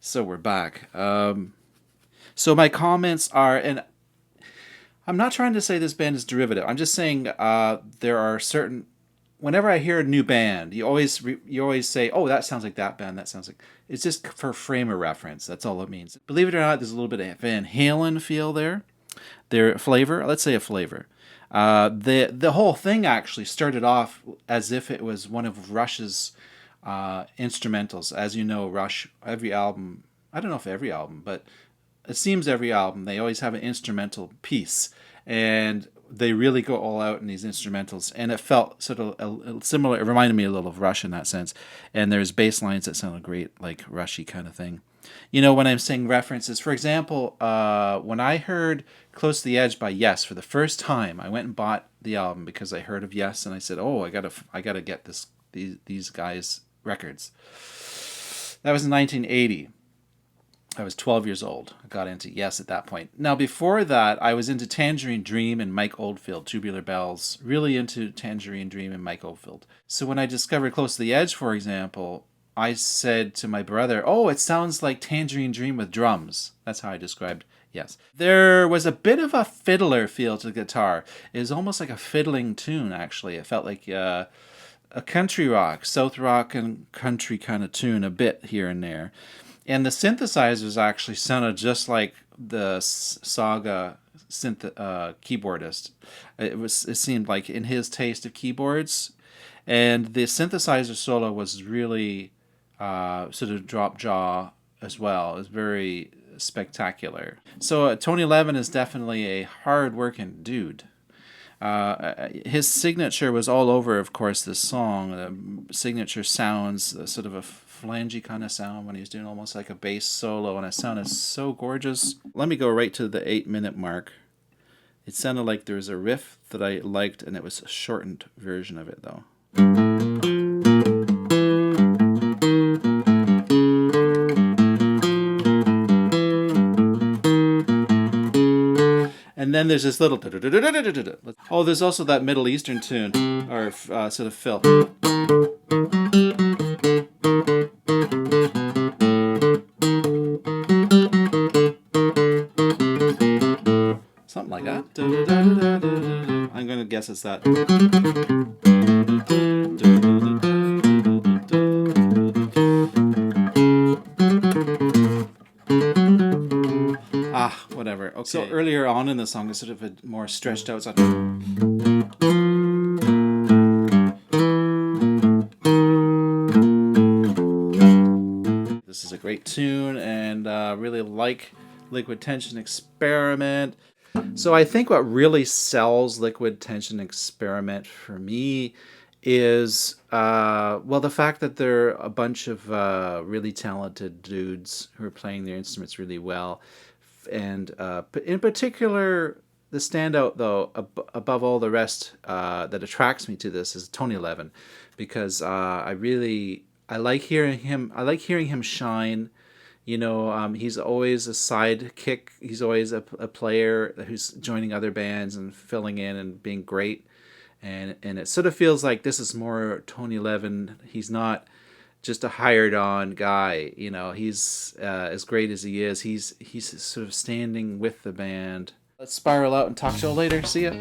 So we're back. So my comments are, and I'm not trying to say this band is derivative. I'm just saying there are certain. Whenever I hear a new band, you always say, "Oh, that sounds like that band. That sounds like." It's just for frame of reference. That's all it means. Believe it or not, there's a little bit of Van Halen feel there. Their flavor. Let's say a flavor. The whole thing actually started off as if it was one of Rush's instrumentals. As you know, Rush, every album, I don't know if every album, but it seems every album, they always have an instrumental piece. And they really go all out in these instrumentals. And it felt sort of similar. It reminded me a little of Rush in that sense. And there's bass lines that sounded great, like Rushy kind of thing. You know, when I'm saying references, for example, when I heard "Close to the Edge" by Yes for the first time, I went and bought the album because I heard of Yes, and I said, "Oh, I gotta get these guys' records." That was in 1980. I was 12 years old. I got into Yes at that point. Now, before that, I was into Tangerine Dream and Mike Oldfield, Tubular Bells. Really into Tangerine Dream and Mike Oldfield. So when I discovered Close to the Edge, for example, I said to my brother, "Oh, it sounds like Tangerine Dream with drums." That's how I described Yes. There was a bit of a fiddler feel to the guitar. It was almost like a fiddling tune, actually. It felt like a country rock, south rock and country kind of tune, a bit here and there. And the synthesizers actually sounded just like the Saga keyboardist. It seemed like in his taste of keyboards, and the synthesizer solo was really sort of drop jaw as well. It was very spectacular. So Tony Levin is definitely a hard working dude. His signature was all over, of course, this song. The signature sounds, sort of a flangey kind of sound when he's doing almost like a bass solo, and it sounded so gorgeous. Let me go right to the 8-minute mark. It sounded like there was a riff that I liked, and it was a shortened version of it, though. And then there's this little. Oh, there's also that Middle Eastern tune, or sort of fill. Something like that. I'm going to guess it's that. Whatever. Okay. So earlier on in the song, it's sort of a more stretched out sound. This is a great tune, and really like Liquid Tension Experiment. So I think what really sells Liquid Tension Experiment for me is, well, the fact that they're a bunch of really talented dudes who are playing their instruments really well. And in particular, the standout, though, above all the rest that attracts me to this is Tony Levin, because I like hearing him. I like hearing him shine. You know, he's always a sidekick. He's always a player who's joining other bands and filling in and being great. And it sort of feels like this is more Tony Levin. He's not just a hired on guy. You know, he's as great as he is. He's sort of standing with the band. Let's spiral out and talk to you later. See ya.